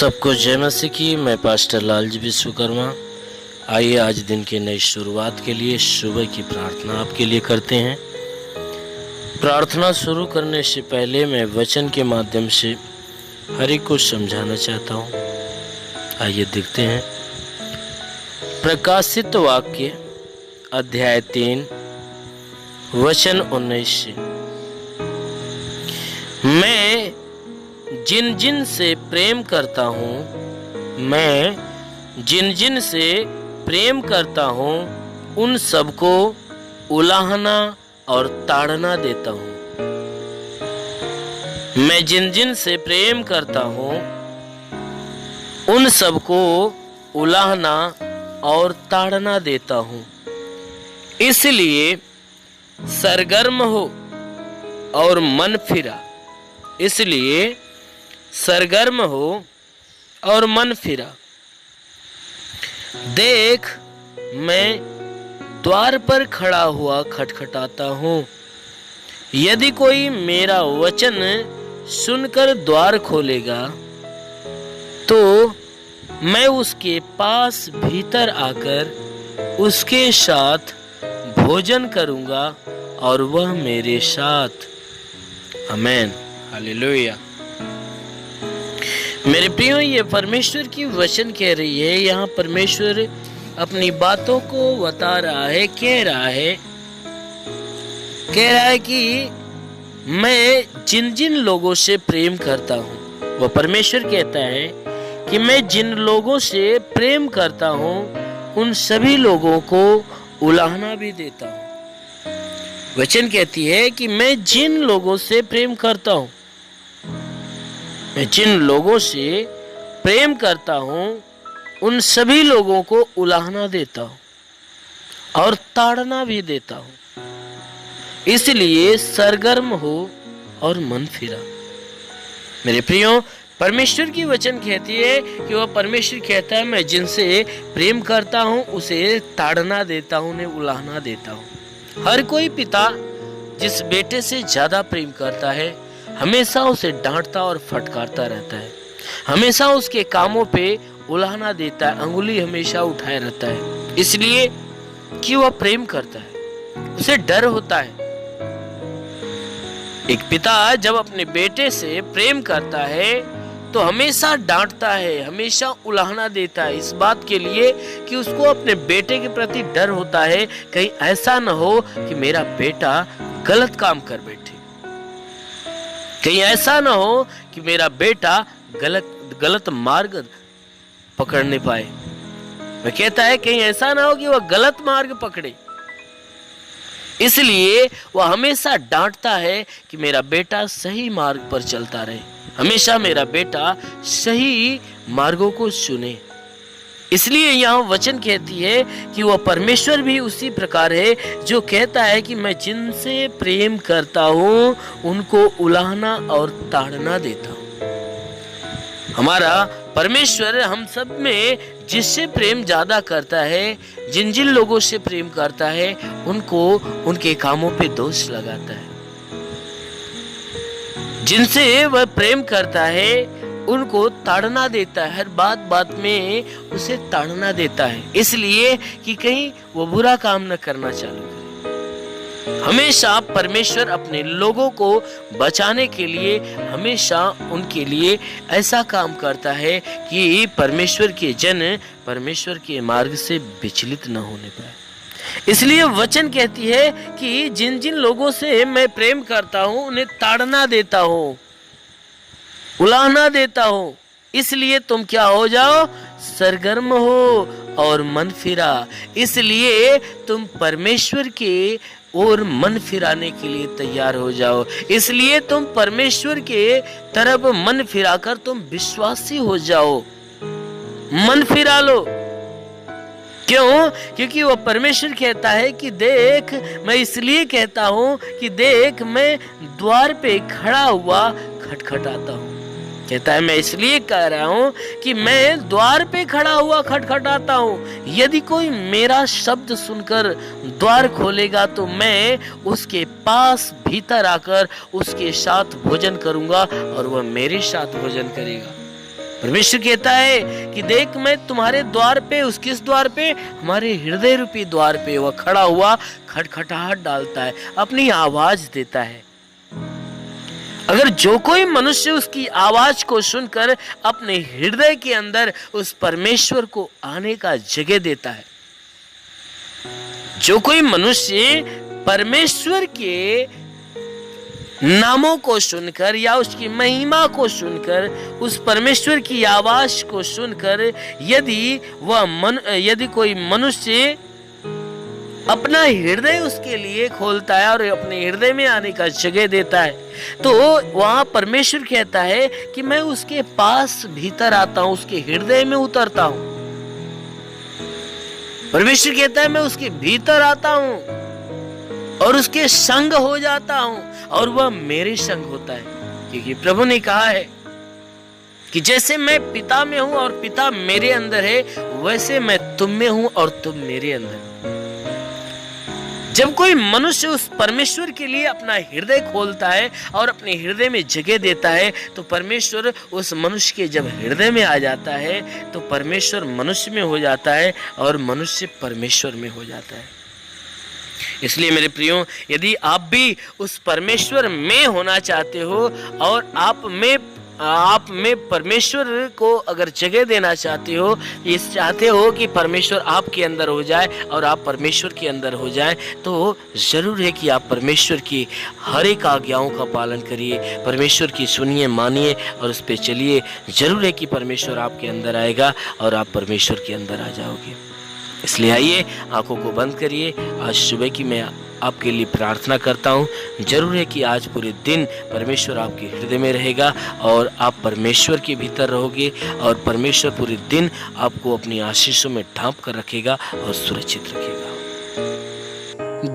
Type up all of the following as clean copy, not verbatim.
सबको जय मसीह की। मैं पास्टर लालजी विश्वकर्मा। आइए आज दिन की नई शुरुआत के लिए सुबह की प्रार्थना आपके लिए करते हैं। प्रार्थना शुरू करने से पहले मैं वचन के माध्यम से हर एक को समझाना चाहता हूँ। आइए देखते हैं। प्रकाशित वाक्य अध्याय 3 वचन 19 से, मैं जिन जिन से प्रेम करता हूँ, मैं जिन जिन से प्रेम करता हूँ उन सबको उलाहना और ताड़ना देता हूँ। मैं जिन जिन से प्रेम करता हूँ उन सबको उलाहना और ताड़ना देता हूँ। इसलिए सरगर्म हो और मन फिरा। इसलिए सरगर्म हो और मन फिरा। देख, मैं द्वार पर खड़ा हुआ खटखटाता हूँ। यदि कोई मेरा वचन सुनकर द्वार खोलेगा तो मैं उसके पास भीतर आकर उसके साथ भोजन करूंगा और वह मेरे साथ। आमीन, हालेलुया। मेरे प्रियो, ये परमेश्वर की वचन कह रही है। यहाँ परमेश्वर अपनी बातों को बता रहा है, कह रहा है कि मैं जिन जिन लोगों से प्रेम करता हूँ, वो परमेश्वर कहता है कि मैं जिन लोगों से प्रेम करता हूँ उन सभी लोगों को उलाहना भी देता हूँ। वचन कहती है कि मैं जिन लोगों से प्रेम करता हूँ, मैं जिन लोगों से प्रेम करता हूँ उन सभी लोगों को उलाहना देता हूँ और ताड़ना भी देता हूँ। इसलिए सरगर्म हो और मन फिरा। मेरे प्रियो, परमेश्वर की वचन कहती है कि वह परमेश्वर कहता है मैं जिनसे प्रेम करता हूँ उसे ताड़ना देता हूँ, उन्हें उलाहना देता हूँ। हर कोई पिता जिस बेटे से ज्यादा प्रेम करता है हमेशा उसे डांटता और फटकारता रहता है, हमेशा उसके कामों पे उलाहना देता है, अंगुली हमेशा उठाए रहता है, इसलिए कि वह प्रेम करता है, उसे डर होता है। एक पिता जब अपने बेटे से प्रेम करता है तो हमेशा डांटता है, हमेशा उलाहना देता है, इस बात के लिए कि उसको अपने बेटे के प्रति डर होता है, कहीं ऐसा न हो कि मेरा बेटा गलत काम कर बैठे, कहीं ऐसा ना हो कि मेरा बेटा गलत मार्ग पकड़ने पाए। वह कहता है कहीं ऐसा ना हो कि वह गलत मार्ग पकड़े, इसलिए वह हमेशा डांटता है कि मेरा बेटा सही मार्ग पर चलता रहे, हमेशा मेरा बेटा सही मार्गों को चुने। इसलिए यहाँ वचन कहती है कि वह परमेश्वर भी उसी प्रकार है जो कहता है कि मैं जिनसे प्रेम करता हूँ उनको उलाहना और ताड़ना देता हूँ। हमारा परमेश्वर हम सब में जिससे प्रेम ज्यादा करता है, जिन जिन लोगों से प्रेम करता है उनको उनके कामों पे दोष लगाता है। जिनसे वह प्रेम करता है उनको ताड़ना देता है, हर बात में उसे ताड़ना देता है, इसलिए कि कहीं वो बुरा काम न करना चालू करे। हमेशा परमेश्वर अपने लोगों को बचाने के लिए हमेशा उनके लिए ऐसा काम करता है कि परमेश्वर के जन परमेश्वर के मार्ग से विचलित न होने पाए। इसलिए वचन कहती है कि जिन जिन लोगों से मैं प्रेम करता हूँ उन्हें ताड़ना देता हूँ, उलाहना देता हूँ। इसलिए तुम क्या हो जाओ? सरगर्म हो और मन फिरा। इसलिए तुम परमेश्वर के और मन फिराने के लिए तैयार हो जाओ। इसलिए तुम परमेश्वर के तरफ मन फिराकर तुम विश्वासी हो जाओ, मन फिरा लो। क्यों? क्योंकि वो परमेश्वर कहता है कि देख, मैं इसलिए कहता हूँ कि देख, मैं द्वार पे खड़ा हुआ खटखटाता हूँ। कहता है मैं इसलिए कह रहा हूँ कि मैं द्वार पे खड़ा हुआ खटखटाता हूँ। यदि कोई मेरा शब्द सुनकर द्वार खोलेगा तो मैं उसके पास भीतर आकर उसके साथ भोजन करूंगा और वह मेरे साथ भोजन करेगा। परमेश्वर कहता है कि देख मैं तुम्हारे द्वार पे, उस किस द्वार पे, हमारे हृदय रूपी द्वार पे वह खड़ा हुआ खटखटाहट डालता है, अपनी आवाज देता है। अगर जो कोई मनुष्य उसकी आवाज को सुनकर अपने हृदय के अंदर उस परमेश्वर को आने का जगह देता है, जो कोई मनुष्य परमेश्वर के नामों को सुनकर या उसकी महिमा को सुनकर, उस परमेश्वर की आवाज को सुनकर यदि कोई मनुष्य अपना हृदय उसके लिए खोलता है और अपने हृदय में आने का जगह देता है, तो वहां परमेश्वर कहता है कि मैं उसके पास भीतर आता हूं, उसके हृदय में उतरता हूं। परमेश्वर कहता है मैं उसके भीतर आता हूं और उसके संग हो जाता हूं और वह मेरे संग होता है, क्योंकि प्रभु ने कहा है कि जैसे मैं पिता में हूं और पिता मेरे अंदर है, वैसे मैं तुम में हूं और तुम मेरे अंदर। जब कोई मनुष्य उस परमेश्वर के लिए अपना हृदय खोलता है और अपने हृदय में जगह देता है, तो परमेश्वर उस मनुष्य के जब हृदय में आ जाता है तो परमेश्वर मनुष्य में हो जाता है और मनुष्य परमेश्वर में हो जाता है। इसलिए मेरे प्रियो, यदि आप भी उस परमेश्वर में होना चाहते हो और आप में परमेश्वर को अगर जगह देना चाहते हो, ये चाहते हो कि परमेश्वर आपके अंदर हो जाए और आप परमेश्वर के अंदर हो जाए, तो जरूर है कि आप परमेश्वर की हर एक आज्ञाओं का पालन करिए, परमेश्वर की सुनिए, मानिए और उस पर चलिए। जरूर है कि परमेश्वर आपके अंदर आएगा और आप परमेश्वर के अंदर आ जाओगे। इसलिए आइए आंखों को बंद करिए। आज सुबह की मैं आपके लिए प्रार्थना करता हूँ। जरूर है कि आज पूरे दिन परमेश्वर आपके हृदय में रहेगा और आप परमेश्वर के भीतर रहोगे और परमेश्वर पूरे दिन आपको अपनी आशीषों में ढांप कर रखेगा और सुरक्षित रखेगा।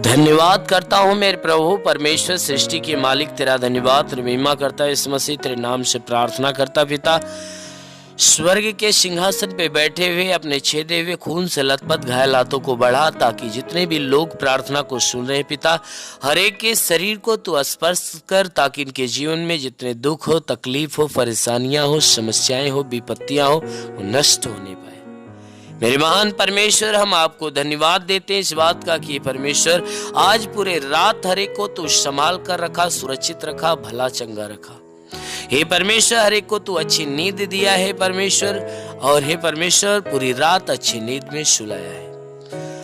धन्यवाद करता हूँ मेरे प्रभु परमेश्वर, सृष्टि के मालिक, तेरा धन्यवाद महिमा करता है इस मसीह तेरे नाम से प्रार्थना करता। पिता, स्वर्ग के सिंहासन पे बैठे हुए अपने छेदे हुए खून से लथपथ घायल हाथों को बढ़ा, ताकि जितने भी लोग प्रार्थना को सुन रहे पिता, हर एक के शरीर को तू स्पर्श कर, ताकि इनके जीवन में जितने दुख हो, तकलीफ हो, परेशानियां हो, समस्याएं हो, विपत्तियां हो, वो नष्ट होने पाए। मेरे महान परमेश्वर, हम आपको धन्यवाद देते हैं इस बात का कि परमेश्वर आज पूरे रात हर एक को तू संभाल कर रखा, सुरक्षित रखा, भला चंगा रखा। हे परमेश्वर, हर एक को तू अच्छी नींद दिया है परमेश्वर, और हे परमेश्वर पूरी रात अच्छी नींद में सुलाया है,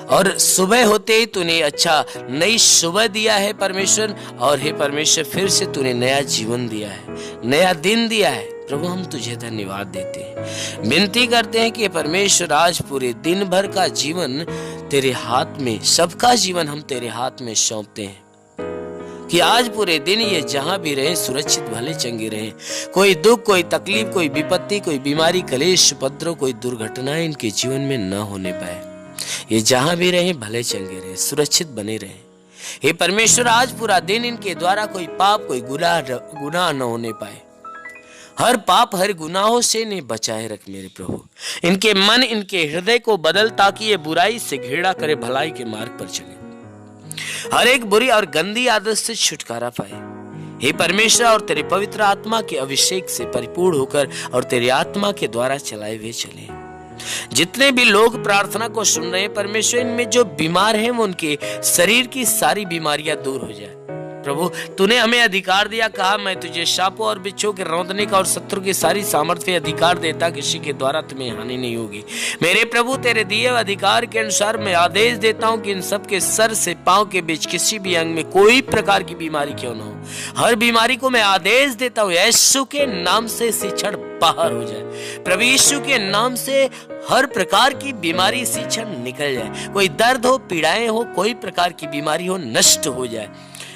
और सुबह होते ही तूने अच्छा नई सुबह दिया है परमेश्वर, और हे परमेश्वर फिर से तूने नया जीवन दिया है, नया दिन दिया है। प्रभु, हम तुझे धन्यवाद देते हैं, विनती करते हैं कि परमेश्वर आज पूरे दिन भर का जीवन तेरे हाथ में, सबका जीवन हम तेरे हाथ में सौंपते हैं, कि आज पूरे दिन ये जहां भी रहे सुरक्षित भले चंगे रहे। कोई दुख, कोई तकलीफ, कोई विपत्ति, कोई बीमारी, कलेश, उपद्रव, कोई दुर्घटना इनके जीवन में न होने पाए। ये जहां भी रहे भले चंगे रहे, सुरक्षित बने रहे। हे परमेश्वर, आज पूरा दिन इनके द्वारा कोई पाप, कोई गुनाह न होने पाए। हर पाप, हर गुनाहों से इन्हें बचाए रख मेरे प्रभु। इनके मन, इनके हृदय को बदल, ताकि ये बुराई से घृणा करे, भलाई के मार्ग पर चले, हर एक बुरी और गंदी आदत से छुटकारा पाए। हे परमेश्वर, और तेरे पवित्र आत्मा के अभिषेक से परिपूर्ण होकर और तेरे आत्मा के द्वारा चलाए हुए चले। जितने भी लोग प्रार्थना को सुन रहे हैं परमेश्वर, इनमें जो बीमार हैं वो उनके शरीर की सारी बीमारियां दूर हो जाए। प्रभु, तूने हमें अधिकार दिया, कहा मैं तुझे सांपों और बिच्छों के रौंदने का और शत्रु की सारी सामर्थ्य अधिकार देता, किसी के द्वारा तुम्हें हानि नहीं होगी। मेरे प्रभु, तेरे दिए अधिकार के अनुसार मैं आदेश देता हूं कि इन सब के सर से पांव के बीच किसी भी अंग में कोई प्रकार की बीमारी क्यों ना हो, हर बीमारी को मैं आदेश देता हूं यीशु के नाम से शिक्षण बाहर हो जाए। प्रभु यीशु के नाम से हर प्रकार की बीमारी शिक्षण निकल जाए। कोई दर्द हो, पीड़ाएं हो, कोई प्रकार की बीमारी हो, नष्ट हो जाए।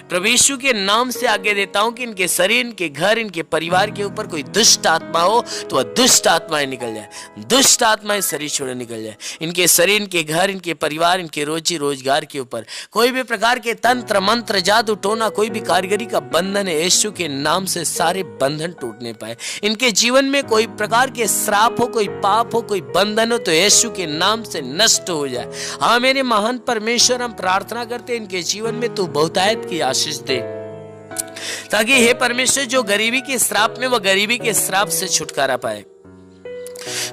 प्रभु यीशु के नाम से आगे देता हूं कि इनके शरीर, इनके घर, इनके परिवार के ऊपर कोई दुष्ट आत्मा हो तो वह दुष्ट आत्माएं निकल जाए, दुष्ट आत्माएं शरीर छोड़ निकल जाए। इनके शरीर, इनके घर, इनके परिवार, इनके रोजी रोजगार के ऊपर कोई भी प्रकार के तंत्र मंत्र, जादू टोना, कोई भी कारीगरी का बंधन है, यीशु के नाम से सारे बंधन टूटने पाए। इनके जीवन में कोई प्रकार के श्राप हो, कोई पाप हो, कोई बंधन हो, तो यीशु के नाम से नष्ट हो जाए। हाँ मेरे महान परमेश्वर, हम प्रार्थना करते हैं इनके जीवन में तू बहुतायत की आशीष दे, ताकि हे परमेश्वर जो गरीबी के श्राप में, वह गरीबी के श्राप से छुटकारा पाए।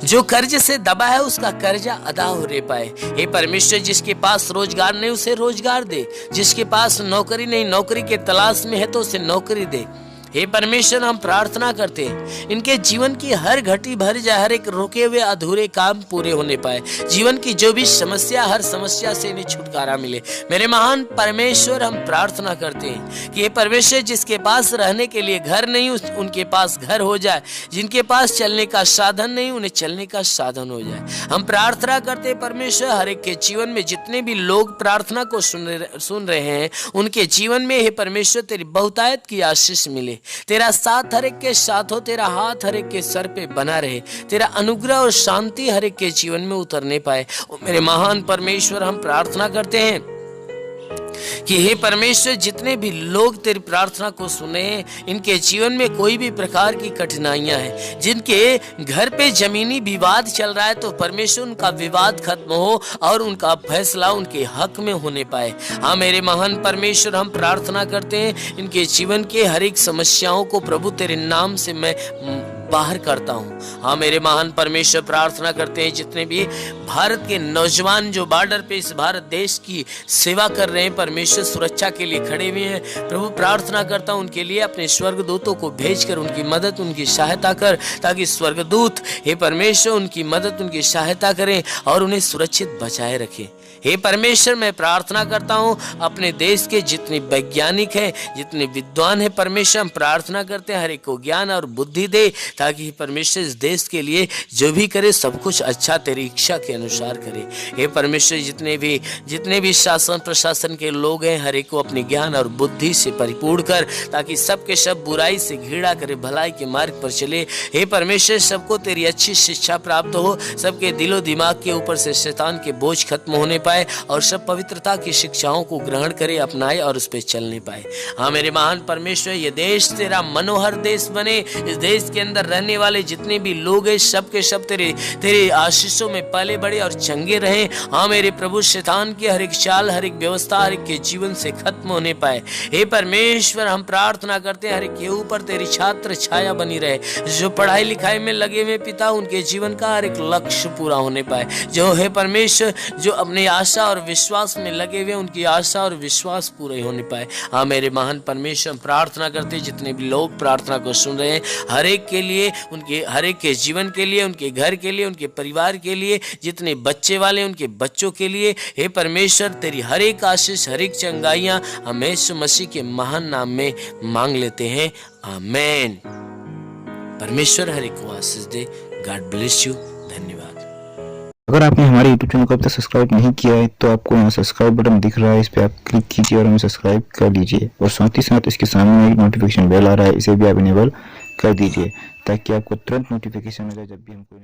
जो कर्ज से दबा है उसका कर्जा अदा हो रे पाए। हे परमेश्वर, जिसके पास रोजगार नहीं उसे रोजगार दे, जिसके पास नौकरी नहीं नौकरी के तलाश में है तो उसे नौकरी दे। हे परमेश्वर, हम प्रार्थना करते हैं इनके जीवन की हर घटी भर जाए, हर एक रुके हुए अधूरे काम पूरे होने पाए। जीवन की जो भी समस्या, हर समस्या से इन्हें छुटकारा मिले। मेरे महान परमेश्वर, हम प्रार्थना करते हैं कि ये परमेश्वर, जिसके पास रहने के लिए घर नहीं उनके पास घर हो जाए, जिनके पास चलने का साधन नहीं उन्हें चलने का साधन हो जाए। हम प्रार्थना करते हैं परमेश्वर, हर एक के जीवन में जितने भी लोग प्रार्थना को सुन रहे हैं उनके जीवन में हे परमेश्वर तेरी बहुतायत की आशीष मिले। तेरा साथ हर एक के साथ हो, तेरा हाथ हर एक के सर पे बना रहे, तेरा अनुग्रह और शांति हर एक के जीवन में उतरने पाए। मेरे महान परमेश्वर, हम प्रार्थना करते हैं कि हे परमेश्वर, जितने भी लोग तेरी प्रार्थना को सुने इनके जीवन में कोई भी प्रकार की कठिनाइयां हैं, जिनके घर पे जमीनी विवाद चल रहा है तो परमेश्वर उनका विवाद खत्म हो और उनका फैसला उनके हक में होने पाए। हाँ मेरे महान परमेश्वर, हम प्रार्थना करते हैं इनके जीवन के हर एक समस्याओं को प्रभु तेरे नाम से मैं बाहर करता हूँ। हाँ मेरे महान परमेश्वर, प्रार्थना करते हैं जितने भी भारत के नौजवान जो बॉर्डर पे इस भारत देश की सेवा कर रहे हैं, परमेश्वर सुरक्षा के लिए खड़े हुए हैं, प्रभु प्रार्थना करता हूँ उनके लिए अपने स्वर्गदूतों को भेजकर उनकी मदद उनकी सहायता कर, ताकि स्वर्गदूत हे परमेश्वर उनकी मदद उनकी सहायता करें और उन्हें सुरक्षित बचाए रखें। हे परमेश्वर, मैं प्रार्थना करता हूँ अपने देश के जितने वैज्ञानिक हैं, जितने विद्वान हैं, परमेश्वर हम प्रार्थना करते हैं हर एक को ज्ञान और बुद्धि दे, ताकि परमेश्वर इस देश के लिए जो भी करे सब कुछ अच्छा तेरी इच्छा के अनुसार करे। हे परमेश्वर, जितने भी शासन प्रशासन के लोग हैं हर एक को अपने ज्ञान और बुद्धि से परिपूर्ण कर, ताकि सबके सब बुराई से घृणा करे, भलाई के मार्ग पर चले। हे परमेश्वर, सबको तेरी अच्छी शिक्षा प्राप्त हो, सबके दिलो दिमाग के ऊपर से शैतान के बोझ खत्म होने पाए और सब पवित्रता की शिक्षाओं को ग्रहण करे, अपनाए और उस पर चलने पाए। हाँ मेरे महान परमेश्वर, ये देश तेरा मनोहर देश बने। इस देश के अंदर रहने वाले जितने भी लोग हैं सब के सब तेरे आशीषों में पले बड़े और चंगे रहे। हाँ मेरे प्रभु, शैतान की हर एक चाल हर एक व्यवस्था हर एक के जीवन से खत्म होने पाए। हे परमेश्वर, हम प्रार्थना करते हैं हर एक के ऊपर तेरी छात्र छाया बनी रहे। जो पढ़ाई लिखाई में लगे हुए पिता, उनके जीवन का हर एक लक्ष्य पूरा होने पाए। जो है परमेश्वर, जो अपने आशा और विश्वास में लगे हुए उनकी आशा और विश्वास पूरे होने पाए। हाँ मेरे महान परमेश्वर, प्रार्थना करते जितने भी लोग प्रार्थना को सुन रहे हैं हर एक के लिए, उनके हर एक के जीवन के लिए, उनके घर के लिए, उनके परिवार के लिए, जितने बच्चे वाले उनके बच्चों के लिए, हे परमेश्वर तेरी हर एक आशीष हर एक चंगाइयाँ हम यीशु मसीह के महान नाम में मांग लेते हैं। आमीन। परमेश्वर हर एक को आशीष दे। God bless you. धन्यवाद। अगर आपने हमारे YouTube चैनल को अब तक सब्सक्राइब नहीं किया है तो आपको यहाँ सब्सक्राइब बटन दिख रहा है, इस पर आप क्लिक कीजिए और हमें सब्सक्राइब कर लीजिए। और साथ ही साथ इसके सामने एक नोटिफिकेशन बेल आ रहा है, इसे भी आप इनेबल कर दीजिए ताकि आपको तुरंत नोटिफिकेशन मिले जब भी हम कोई